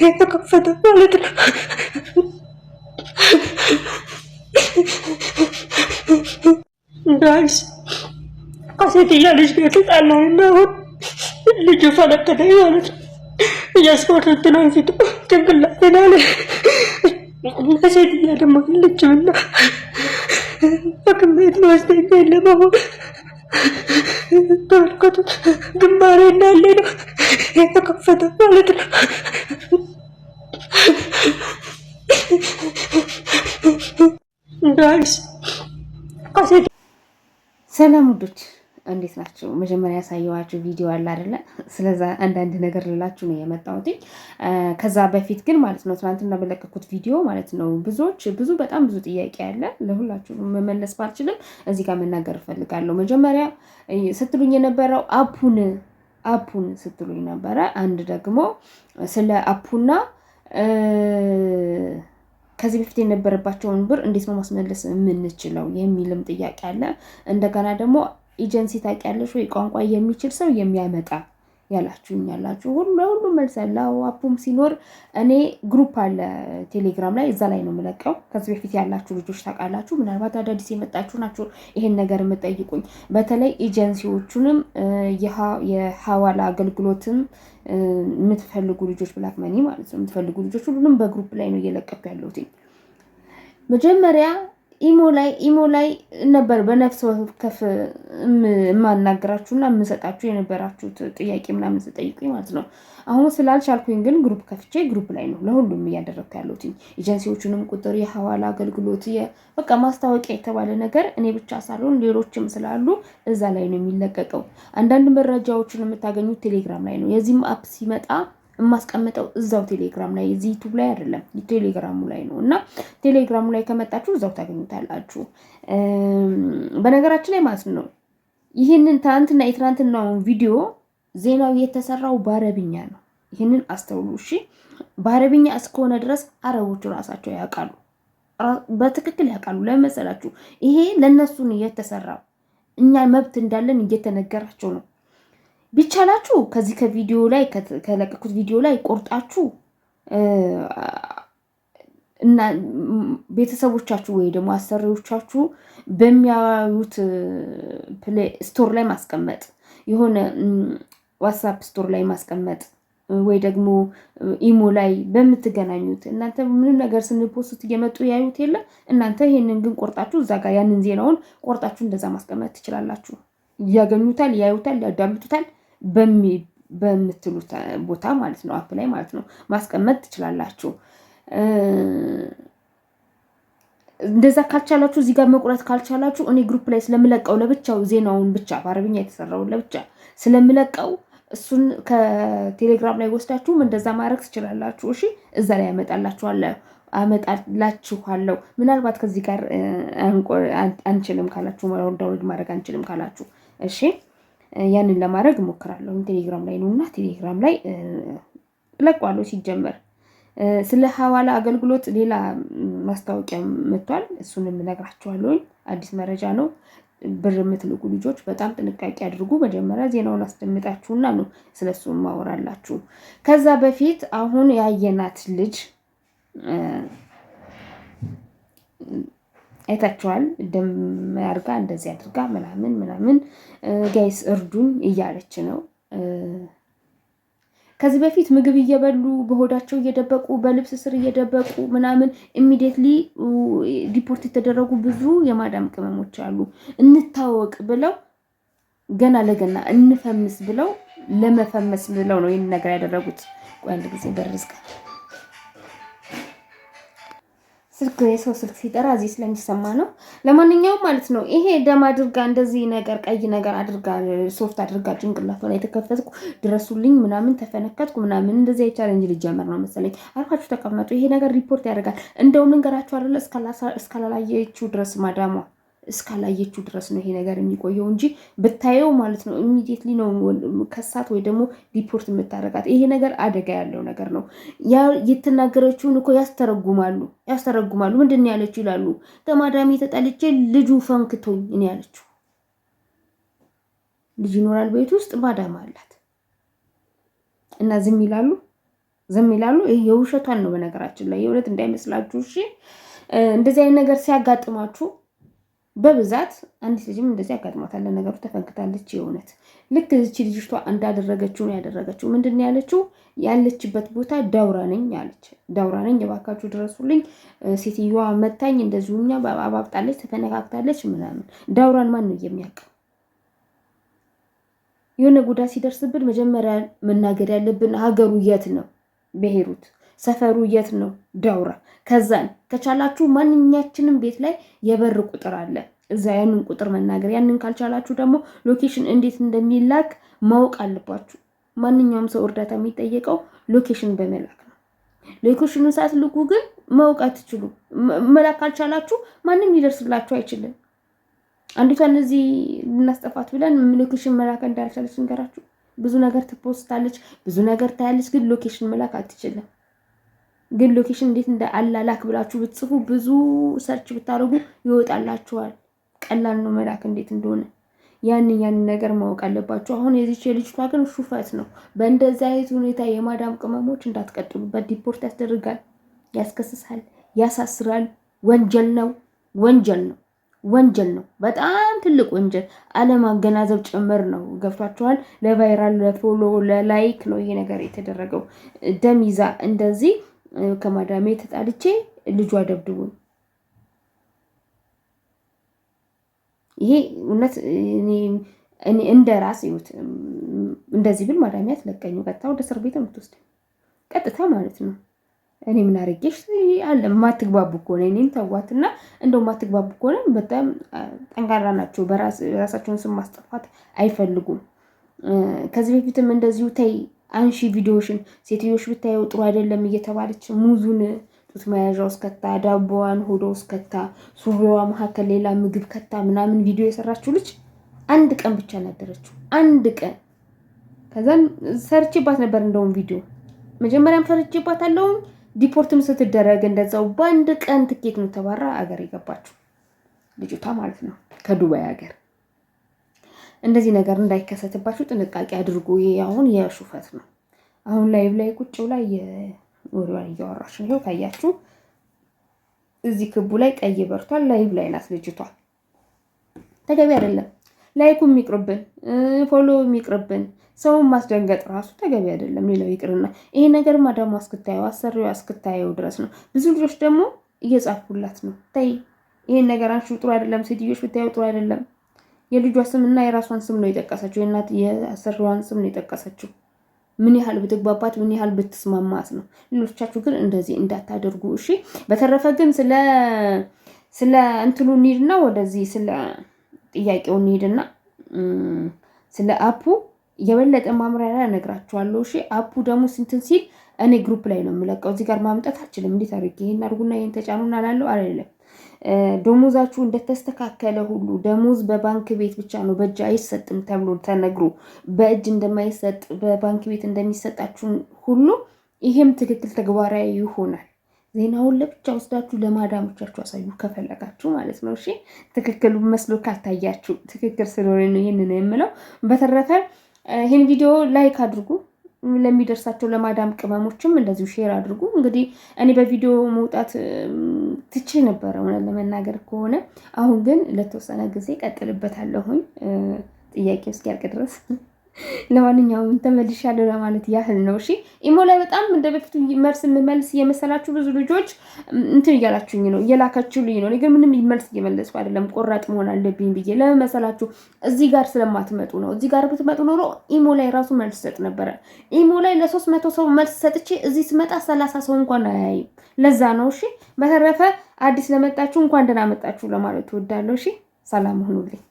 የተከፈተ ማለት ነው። ዳንስ ከሴትያ ልጅ ጋር ተጣላንና አሁን ልጁ ፈለከተኝ ማለት ነው። እያስቆረጥ ነው ፊቱ ጭንቅላቴን አለ። ሴትያ ደግሞ ልጅምና በክሜት መወስደኛ የለም። አሁን ተመልከቱት፣ ግንባሬ እንዳለ ነው የተከፈተ ማለት ነው። ዳንስ ሰላም ውዶች እንዴት ናቸው? መጀመሪያ ያሳየዋችሁ ቪዲዮ አለ አይደለ? ስለዛ አንዳንድ ነገር ልላችሁ ነው የመጣሁት። ከዛ በፊት ግን ማለት ነው ትናንትና በለቀኩት ቪዲዮ ማለት ነው በጣም ብዙ ጥያቄ አለ። ለሁላችሁ መመለስ ባልችልም እዚህ ጋር መናገር እፈልጋለሁ። መጀመሪያ ስትሉኝ የነበረው አፑን ስትሉኝ ነበረ። አንድ ደግሞ ስለ አፑና ከዚህ በፊት የነበረባቸውን ብር እንዴት ነው ማስመለስ የምንችለው የሚልም ጥያቄ አለ። እንደገና ደግሞ ኤጀንሲ ታውቂያለሽ ወይ ቋንቋ የሚችል ሰው የሚያመጣ ያላችሁ ሁሉም መልስ አለ። አፑም ሲኖር እኔ ግሩፕ አለ ቴሌግራም ላይ እዛ ላይ ነው የምለቀው። ከዚህ በፊት ያላችሁ ልጆች ታውቃላችሁ። ምናልባት አዳዲስ የመጣችሁ ናችሁ ይሄን ነገር የምጠይቁኝ። በተለይ ኤጀንሲዎቹንም የሐዋላ አገልግሎትም የምትፈልጉ ልጆች ብላክ መኒ ማለት ነው የምትፈልጉ ልጆች ሁሉንም በግሩፕ ላይ ነው እየለቀኩ ያለሁት። መጀመሪያ ኢሞ ላይ ነበር በነፍስ ወከፍ የማናገራችሁና የምሰጣችሁ የነበራችሁት ጥያቄ ምናምን ስጠይቁኝ ማለት ነው። አሁን ስላልቻልኩኝ ግን ግሩፕ ከፍቼ ግሩፕ ላይ ነው ለሁሉም እያደረግኩ ያለሁት። ኤጀንሲዎቹንም ቁጥር፣ የሐዋላ አገልግሎት፣ በቃ ማስታወቂያ የተባለ ነገር እኔ ብቻ ሳልሆን ሌሎችም ስላሉ እዛ ላይ ነው የሚለቀቀው። አንዳንድ መረጃዎችን የምታገኙት ቴሌግራም ላይ ነው። የዚህም አፕ ሲመጣ የማስቀምጠው እዛው ቴሌግራም ላይ እዚህ ዩቲዩብ ላይ አይደለም፣ ቴሌግራሙ ላይ ነው። እና ቴሌግራሙ ላይ ከመጣችሁ እዛው ታገኙታላችሁ። በነገራችን ላይ ማለት ነው ይህንን የትናንትናውን ቪዲዮ ዜናው የተሰራው በአረብኛ ነው። ይህንን አስተውሉ እሺ። በአረብኛ እስከሆነ ድረስ አረቦቹ ራሳቸው ያውቃሉ፣ በትክክል ያውቃሉ። ለመሰላችሁ ይሄ ለነሱ ነው የተሰራው። እኛ መብት እንዳለን እየተነገራቸው ነው። ቢቻላችሁ ከዚህ ከቪዲዮ ላይ ከለቀኩት ቪዲዮ ላይ ቆርጣችሁ እና ቤተሰቦቻችሁ ወይ ደግሞ አሰሪዎቻችሁ በሚያዩት ፕሌይ ስቶር ላይ ማስቀመጥ፣ የሆነ ዋትስአፕ ስቶር ላይ ማስቀመጥ፣ ወይ ደግሞ ኢሞ ላይ በምትገናኙት እናንተ ምንም ነገር ስንፖስት እየመጡ ያዩት የለ። እናንተ ይሄንን ግን ቆርጣችሁ እዛ ጋር ያንን ዜናውን ቆርጣችሁ እንደዛ ማስቀመጥ ትችላላችሁ። ያገኙታል፣ ያዩታል፣ ያዳምጡታል በምትሉት ቦታ ማለት ነው፣ አፕ ላይ ማለት ነው ማስቀመጥ ትችላላችሁ። እንደዛ ካልቻላችሁ እዚህ ጋር መቁረጥ ካልቻላችሁ እኔ ግሩፕ ላይ ስለምለቀው ለብቻው ዜናውን ብቻ በአረብኛ የተሰራውን ለብቻ ስለምለቀው እሱን ከቴሌግራም ላይ ወስዳችሁም እንደዛ ማድረግ ትችላላችሁ። እሺ እዛ ላይ አመጣላችኋለሁ። ምናልባት ከዚህ ጋር አንችልም ካላችሁ ዳውንሎድ ማድረግ አንችልም ካላችሁ እሺ ያንን ለማድረግ እሞክራለሁ። ቴሌግራም ላይ ነውና ቴሌግራም ላይ ለቋለሁ። ሲጀመር ስለ ሐዋላ አገልግሎት ሌላ ማስታወቂያ መጥቷል። እሱንም እነግራችኋለሁ። አዲስ መረጃ ነው። ብር የምትልኩ ልጆች በጣም ጥንቃቄ አድርጉ። መጀመሪያ ዜናውን አስደምጣችሁና ነው ስለሱ ማወራላችሁ። ከዛ በፊት አሁን ያየናት ልጅ አይታችኋል። ደም አድርጋ እንደዚህ አድርጋ ምናምን ጋይስ እርዱኝ እያለች ነው። ከዚህ በፊት ምግብ እየበሉ በሆዳቸው እየደበቁ በልብስ ስር እየደበቁ ምናምን ኢሚዲየትሊ ሪፖርት የተደረጉ ብዙ የማዳም ቅመሞች አሉ። እንታወቅ ብለው ገና ለገና እንፈምስ ብለው ለመፈመስ ብለው ነው ይህን ነገር ያደረጉት። ቆይ አንድ ጊዜ በርዝቃ የሰው ስልክ ሲጠራ እዚህ ስለሚሰማ ነው። ለማንኛውም ማለት ነው ይሄ ደም አድርጋ እንደዚህ ነገር ቀይ ነገር አድርጋ ሶፍት አድርጋ ጭንቅላቷ ላይ ተከፈትኩ ድረሱልኝ ምናምን ተፈነከትኩ ምናምን እንደዚህ ቻሌንጅ ሊጀመር ነው መሰለኝ። አርፋችሁ ተቀመጡ። ይሄ ነገር ሪፖርት ያደርጋል። እንደውም ልንገራችሁ አይደለ እስካላየችው ድረስ ማዳሟ እስካላየችው ድረስ ነው ይሄ ነገር የሚቆየው እንጂ ብታየው ማለት ነው ኢሚዲየትሊ ነው ከሳት ወይ ደግሞ ሪፖርት የምታደርጋት። ይሄ ነገር አደጋ ያለው ነገር ነው። ያ የተናገረችውን እኮ ያስተረጉማሉ። ምንድን ነው ያለችው ይላሉ። ከማዳሚ ተጠልቼ ልጁ ፈንክቶኝ እኔ ያለችው። ልጅ ይኖራል ቤት ውስጥ ማዳም አላት እና ዝም ይላሉ። ዝም ይላሉ። ይሄ የውሸቷን ነው በነገራችን ላይ የእውነት እንዳይመስላችሁ እሺ። እንደዚህ አይነት ነገር ሲያጋጥማችሁ በብዛት አንዲት ልጅም እንደዚህ ያጋጥማታል። ነገሩ ተፈንክታለች። የእውነት ልክ እዚች ልጅቷ እንዳደረገችው ነው ያደረገችው። ምንድን ነው ያለችው? ያለችበት ቦታ ዳውራ ነኝ አለች። ዳውራ ነኝ የባካችሁ ድረሱልኝ፣ ሴትዮዋ መታኝ፣ እንደዚሁኛ አባብጣለች፣ ተፈነካክታለች ምናምን። ዳውራን ማን ነው የሚያውቀው? የሆነ ጉዳት ሲደርስብን መጀመሪያ መናገር ያለብን ሀገሩ የት ነው፣ ብሄሩት ሰፈሩ የት ነው፣ ዳውራ። ከዛን ከቻላችሁ ማንኛችንም ቤት ላይ የበር ቁጥር አለ፣ እዛ ያንን ቁጥር መናገር። ያንን ካልቻላችሁ ደግሞ ሎኬሽን እንዴት እንደሚላክ ማወቅ አለባችሁ። ማንኛውም ሰው እርዳታ የሚጠየቀው ሎኬሽን በመላክ ነው። ሎኬሽኑን ሳትልኩ ግን ማወቅ አትችሉ። መላክ ካልቻላችሁ ማንም ሊደርስላችሁ አይችልም። አንዲቷን እዚህ ልናስጠፋት ብለን ሎኬሽን መላክ እንዳልቻለች እንገራችሁ። ብዙ ነገር ትፖስታለች፣ ብዙ ነገር ታያለች፣ ግን ሎኬሽን መላክ አትችልም። ግን ሎኬሽን እንዴት እንደ አላላክ ብላችሁ ብትጽፉ ብዙ ሰርች ብታደርጉ ይወጣላችኋል። ቀላል ነው መላክ እንዴት እንደሆነ። ያንን ነገር ማወቅ አለባችሁ። አሁን የዚች የልጅቷ ግን ሹፈት ነው። በእንደዚህ አይነት ሁኔታ የማዳም ቅመሞች እንዳትቀጥሉበት። ዲፖርት ያስደርጋል፣ ያስከስሳል፣ ያሳስራል። ወንጀል ነው፣ ወንጀል ነው፣ ወንጀል ነው። በጣም ትልቅ ወንጀል፣ አለማገናዘብ ጭምር ነው። ገብቷችኋል? ለቫይራል ለፎሎ ለላይክ ነው ይሄ ነገር የተደረገው። ደም ይዛ እንደዚህ ከማዳሜ ተጣልቼ ልጇ ደብድቡኝ። ይሄ እውነት እኔ እንደ ራስ ይሁት እንደዚህ ብል ማዳሜ አትለቀኝ። ቀጥታ ወደ እስር ቤት የምትወስድ ቀጥታ ማለት ነው። እኔ ምን አድርጌሽ አለ ማትግባቡ ከሆነ እኔን ተዋትና፣ እንደው ማትግባቡ ከሆነ በጣም ጠንካራ ናቸው። በራሳቸውን ስም ማስጠፋት አይፈልጉም። ከዚህ በፊትም እንደዚሁ ተይ አንሺ ቪዲዮሽን ሴትዮሽ ብታየው ጥሩ አይደለም እየተባለች ሙዙን ጡት መያዣ ውስጥ ከታ፣ ዳቦዋን ሆዶ ውስጥ ከታ፣ ሱሪዋ መካከል ሌላ ምግብ ከታ ምናምን ቪዲዮ የሰራችው ልጅ አንድ ቀን ብቻ ናደረችው። አንድ ቀን። ከዛን ሰርቼባት ነበር እንደውም ቪዲዮ መጀመሪያም ፈርቼባት አለው። ዲፖርትም ስትደረግ እንደዛው በአንድ ቀን ትኬት ነው ተባራ አገር የገባችው ልጅቷ ማለት ነው፣ ከዱባይ ሀገር። እንደዚህ ነገር እንዳይከሰትባችሁ ጥንቃቄ አድርጉ። ይሄ አሁን የሹፈት ነው። አሁን ላይቭ ላይ ቁጭ ላይ ወሬዋን እያወራች ነው። ካያችሁ እዚህ ክቡ ላይ ቀይ በርቷል። ላይቭ ላይ ናት ልጅቷ። ተገቢ አይደለም። ላይኩ የሚቅርብን፣ ፎሎ የሚቅርብን፣ ሰውን ማስደንገጥ ራሱ ተገቢ አይደለም። ሌላው ይቅርና ይሄ ነገር ማዳሙ እስክታየው አሰሪው እስክታየው ድረስ ነው። ብዙ ልጆች ደግሞ እየጻፉላት ነው። ተይ ይሄን ነገር አንቺ ጥሩ አይደለም፣ ሴትዮሽ ብታየው ጥሩ አይደለም። የልጇ ስምና የራሷን ስም ነው የጠቀሰችው። የእናት የአሰሪዋን ስም ነው የጠቀሰችው። ምን ያህል ብትግባባት ምን ያህል ብትስማማት ነው። ሌሎቻችሁ ግን እንደዚህ እንዳታደርጉ እሺ። በተረፈ ግን ስለ እንትሉ እንሂድና ወደዚህ ስለ ጥያቄው እንሂድና ስለ አፑ የበለጠ ማምራሪያ እነግራችኋለሁ እሺ። አፑ ደግሞ ስንትን ሲል እኔ ግሩፕ ላይ ነው የምለቀው። እዚህ ጋር ማምጣት አልችልም። እንዴት አድርጌ ይሄን አድርጉና ይሄን ተጫኑና አላለሁ አይደለም። ደሞዛችሁ እንደተስተካከለ ሁሉ ደሞዝ በባንክ ቤት ብቻ ነው በእጅ አይሰጥም ተብሎ ተነግሮ በእጅ እንደማይሰጥ በባንክ ቤት እንደሚሰጣችሁ ሁሉ ይሄም ትክክል ተግባራዊ ይሆናል። ዜናውን ለብቻ ወስዳችሁ ለማዳሞቻችሁ አሳዩ ከፈለጋችሁ ማለት ነው እሺ። ትክክሉ መስሎ ካልታያችሁ ትክክል ስለሆነ ነው ይሄንን የምለው። በተረፈ ይሄን ቪዲዮ ላይክ አድርጉ። ለሚደርሳቸው ለማዳም ቅመሞችም እንደዚሁ ሼር አድርጉ። እንግዲህ እኔ በቪዲዮ መውጣት ትቼ ነበረ እውነት ለመናገር ከሆነ፣ አሁን ግን ለተወሰነ ጊዜ ቀጥልበታለሁኝ ጥያቄው እስኪያልቅ ድረስ። ለማንኛውም ተመልሻለሁ ለማለት ያህል ነው እሺ። ኢሞ ላይ በጣም እንደ በፊቱ መልስ የምመልስ የመሰላችሁ ብዙ ልጆች እንትን እያላችሁኝ ነው፣ እየላካችሁልኝ ነው። እኔ ግን ምንም መልስ እየመለስኩ አይደለም። ቆራጥ መሆን አለብኝ ብዬ ለምን መሰላችሁ? እዚህ ጋር ስለማትመጡ ነው። እዚህ ጋር ብትመጡ ኖሮ ኢሞ ላይ ራሱ መልስ ሰጥ ነበረ። ኢሞ ላይ ለ300 ሰው መልስ ሰጥቼ እዚህ ስመጣ 30 ሰው እንኳን አያይም። ለዛ ነው እሺ። በተረፈ አዲስ ለመጣችሁ እንኳን ደህና መጣችሁ ለማለት እወዳለሁ እሺ። ሰላም ሁኑልኝ።